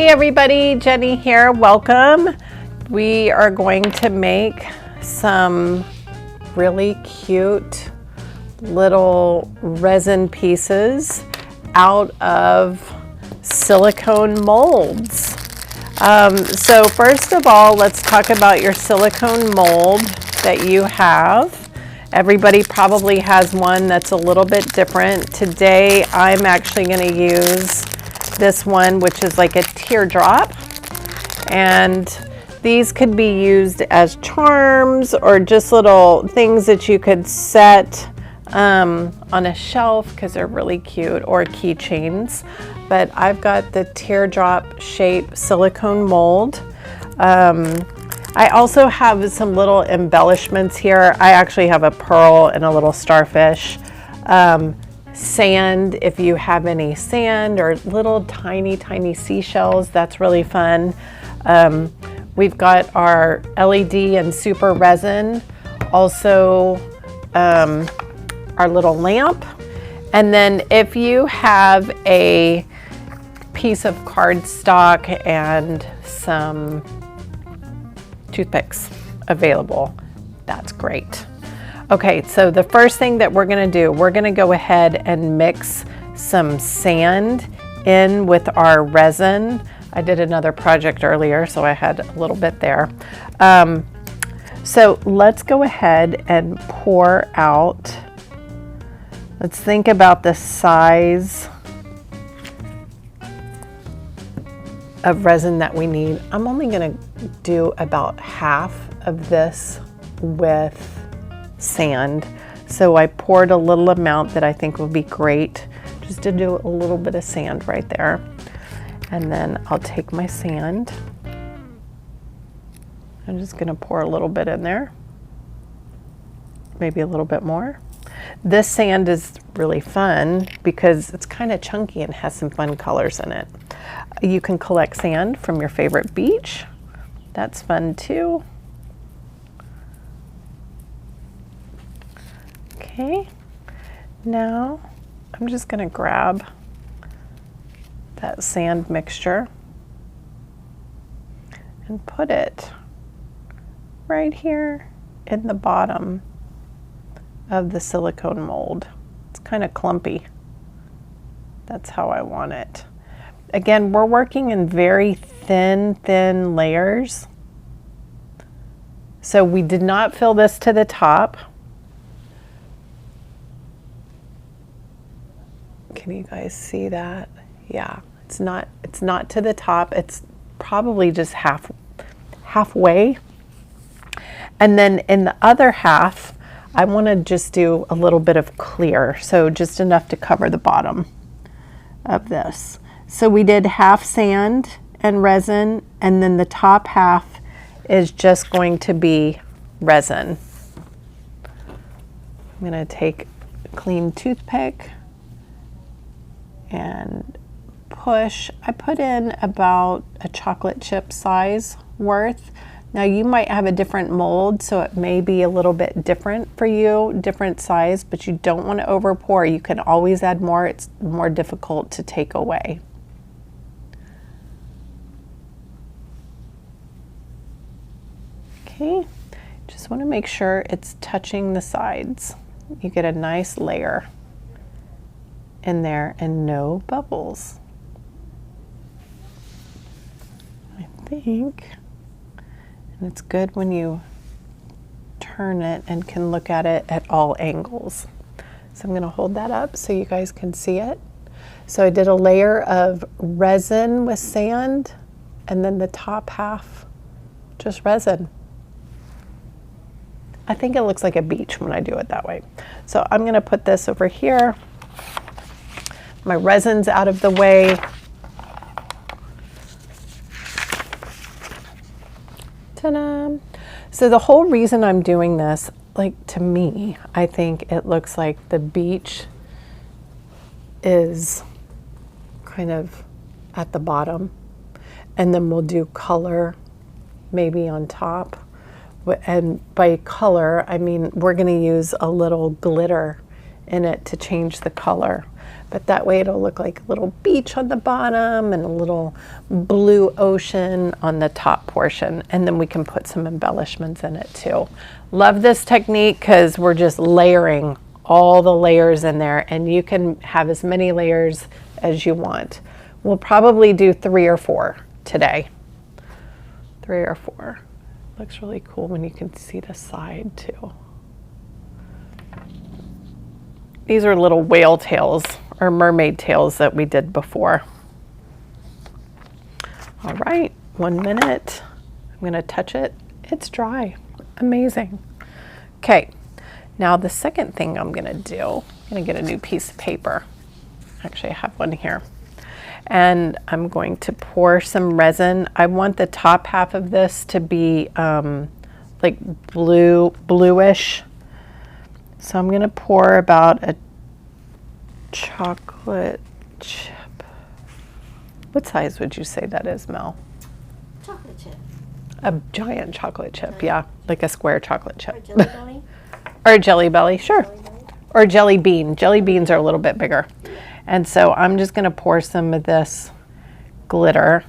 Hey everybody, Jenny here, welcome. We are going to make some really cute little resin pieces out of silicone molds. So first of all, let's talk about your silicone mold that you have. Everybody probably has one that's a little bit different. Today I'm actually going to use this one, which is like a teardrop, and these could be used as charms or just little things that you could set on a shelf because they're really cute, or keychains. But I've got the teardrop shape silicone mold. I also have some little embellishments here. I actually have a pearl and a little starfish. Sand, if you have any sand, or little tiny seashells, that's really fun. We've got our LED and super resin, also our little lamp, and then if you have a piece of cardstock and some toothpicks available, that's great. Okay, so the first thing that we're gonna do, we're gonna go ahead and mix some sand in with our resin. I did another project earlier, so I had a little bit there. So let's go ahead and pour out. Let's think about the size of resin that we need. I'm only gonna do about half of this with sand. So I poured a little amount that I think will be great, just to do a little bit of sand right there. And then I'll take my sand. I'm just gonna pour a little bit in there, maybe a little bit more. This sand is really fun because it's kind of chunky and has some fun colors in it. You can collect sand from your favorite beach. That's fun too. Okay, now I'm just gonna grab that sand mixture and put it right here in the bottom of the silicone mold. It's kind of clumpy. That's how I want it. Again, we're working in very thin layers. So we did not fill this to the top. Can you guys see that? Yeah, it's not to the top. It's probably just halfway. And then in the other half, I want to just do a little bit of clear, so just enough to cover the bottom of this. So we did half sand and resin, and then the top half is just going to be resin. I'm going to take a clean toothpick and push. I put in about a chocolate chip size worth. Now you might have a different mold, so it may be a little bit different for you, different size, but you don't want to over pour. You can always add more. It's more difficult to take away. Okay, just want to make sure it's touching the sides. You get a nice layer in there and no bubbles. I think, and it's good when you turn it and can look at it at all angles. So I'm going to hold that up so you guys can see it. So I did a layer of resin with sand, and then the top half just resin. I think it looks like a beach when I do it that way. So I'm going to put this over here. My resin's out of the way. Ta-da! So the whole reason I'm doing this, like, to me, I think it looks like the beach is kind of at the bottom, and then we'll do color maybe on top. And by color, I mean we're going to use a little glitter in it to change the color. But that way it'll look like a little beach on the bottom and a little blue ocean on the top portion. And then we can put some embellishments in it too. Love this technique because we're just layering all the layers in there, and you can have as many layers as you want. We'll probably do 3 or 4 today. 3 or 4. Looks really cool when you can see the side too. These are little whale tails or mermaid tails that we did before. All right, 1 minute. I'm gonna touch it. It's dry. Amazing. Okay, now the second thing I'm gonna do, I'm gonna get a new piece of paper. Actually, I have one here. And I'm going to pour some resin. I want the top half of this to be like bluish. So I'm gonna pour about a chocolate chip. What size would you say that is, Mel? Chocolate chip. A giant chocolate chip, yeah, like a square chocolate chip. Or Jelly Belly? Or a Jelly Belly, sure. Jelly Belly? Or jelly bean. Jelly beans are a little bit bigger. And so I'm just gonna pour some of this glitter.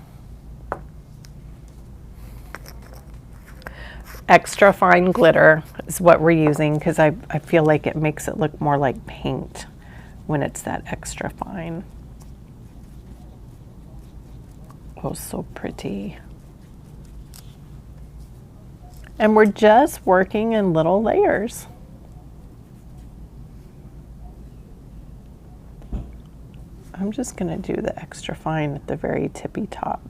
Extra fine glitter is what we're using because I feel like it makes it look more like paint when it's that extra fine. Oh, so pretty. And we're just working in little layers. I'm just gonna do the extra fine at the very tippy top.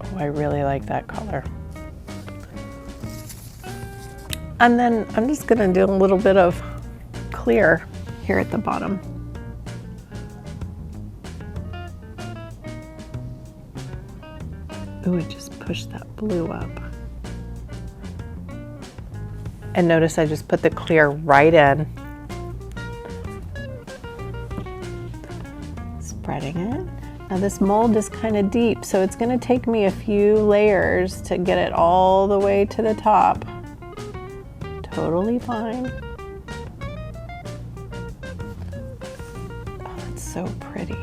Oh, I really like that color. And then I'm just gonna do a little bit of clear here at the bottom. Ooh, it just pushed that blue up. And notice I just put the clear right in. Spreading it. Now this mold is kind of deep, so it's gonna take me a few layers to get it all the way to the top. Totally fine. Oh, it's so pretty.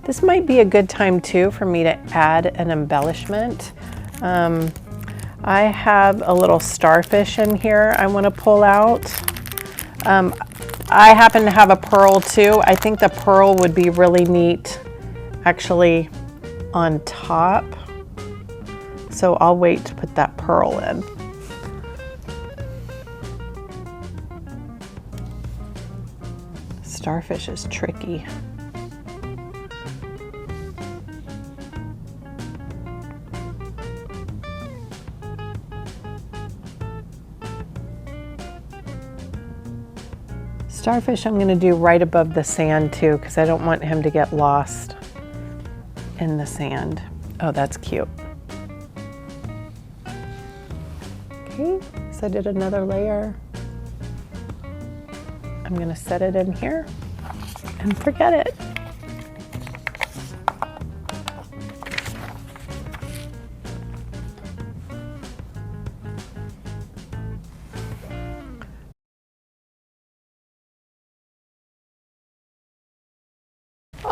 This might be a good time too for me to add an embellishment. I have a little starfish in here I want to pull out. I happen to have a pearl too. I think the pearl would be really neat actually on top. So I'll wait to put that pearl in. Starfish is tricky. Starfish I'm going to do right above the sand too because I don't want him to get lost in the sand. Oh, that's cute. Okay, so I did another layer. I'm going to set it in here and forget it.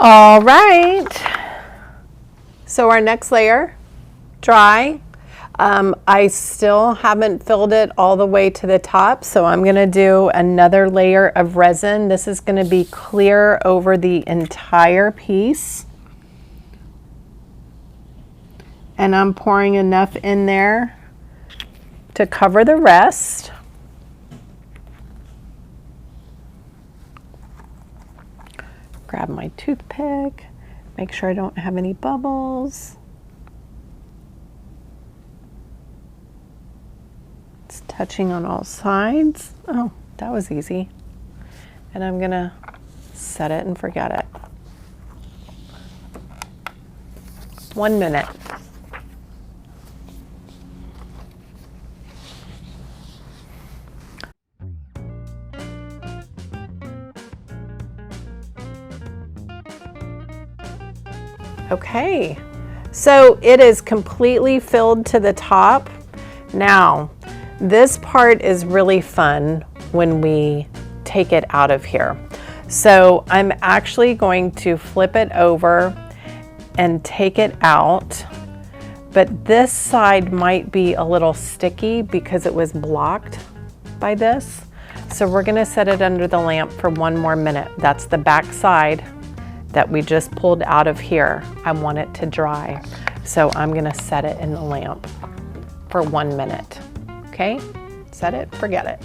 All right, so our next layer, dry. I still haven't filled it all the way to the top, so I'm gonna do another layer of resin. This is gonna be clear over the entire piece. And I'm pouring enough in there to cover the rest. Grab my toothpick, make sure I don't have any bubbles. It's touching on all sides. Oh, that was easy. And I'm gonna set it and forget it. 1 minute. Okay, so it is completely filled to the top. Now, this part is really fun when we take it out of here. So I'm actually going to flip it over and take it out, but this side might be a little sticky because it was blocked by this. So we're gonna set it under the lamp for 1 more minute. That's the back side that we just pulled out of here. I want it to dry. So I'm gonna set it in the lamp for 1 minute. Okay, set it, forget it.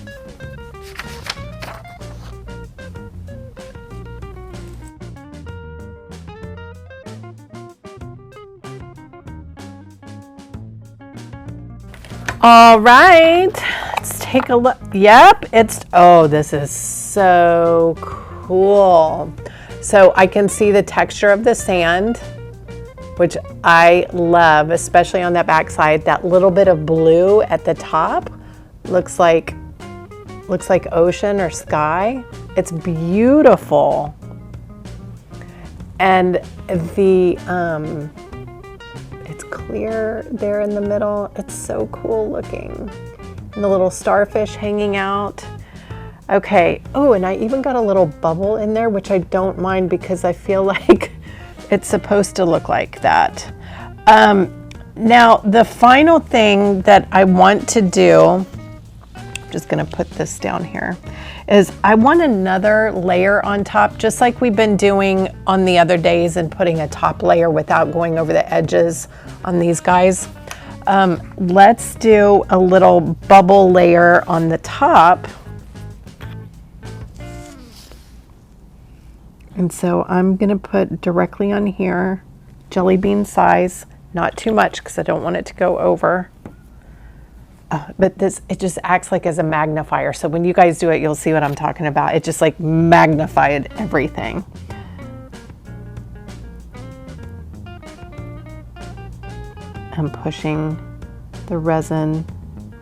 All right, let's take a look. Yep, oh, this is so cool. So I can see the texture of the sand, which I love, especially on that back side. That little bit of blue at the top looks like ocean or sky. It's beautiful. And it's clear there in the middle. It's so cool looking. And the little starfish hanging out. Okay, oh, and I even got a little bubble in there, which I don't mind because I feel like it's supposed to look like that. Now, the final thing that I want to do, I'm just gonna put this down here, is I want another layer on top, just like we've been doing on the other days and putting a top layer without going over the edges on these guys. Let's do a little bubble layer on the top. And so I'm gonna put directly on here, jelly bean size, not too much because I don't want it to go over. But it just acts like as a magnifier. So when you guys do it, you'll see what I'm talking about. It just like magnified everything. I'm pushing the resin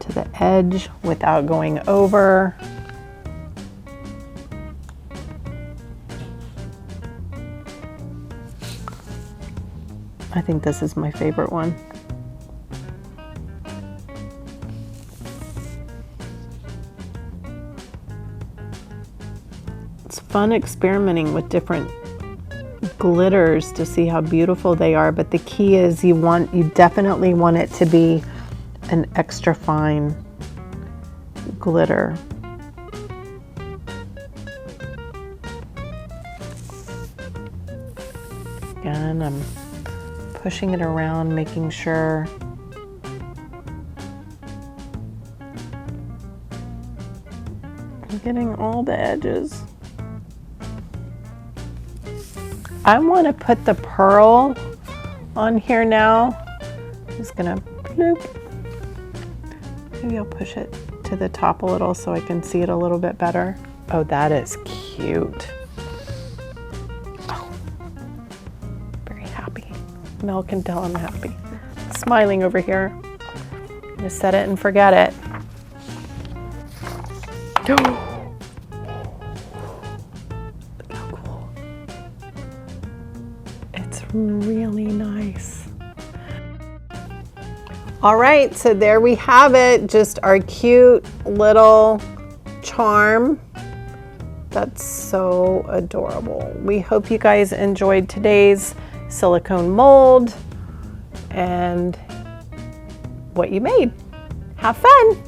to the edge without going over. I think this is my favorite one. It's fun experimenting with different glitters to see how beautiful they are, but the key is you definitely want it to be an extra fine glitter. Again, I'm pushing it around, making sure I'm getting all the edges. I want to put the pearl on here now. I'm just gonna bloop. Maybe I'll push it to the top a little so I can see it a little bit better. Oh, that is cute. Oh, very happy. Mel can tell I'm happy. Smiling over here. I'm gonna set it and forget it. Look how cool. It's really nice. All right, so there we have it. Just our cute little charm. That's so adorable. We hope you guys enjoyed today's silicone mold and what you made. Have fun.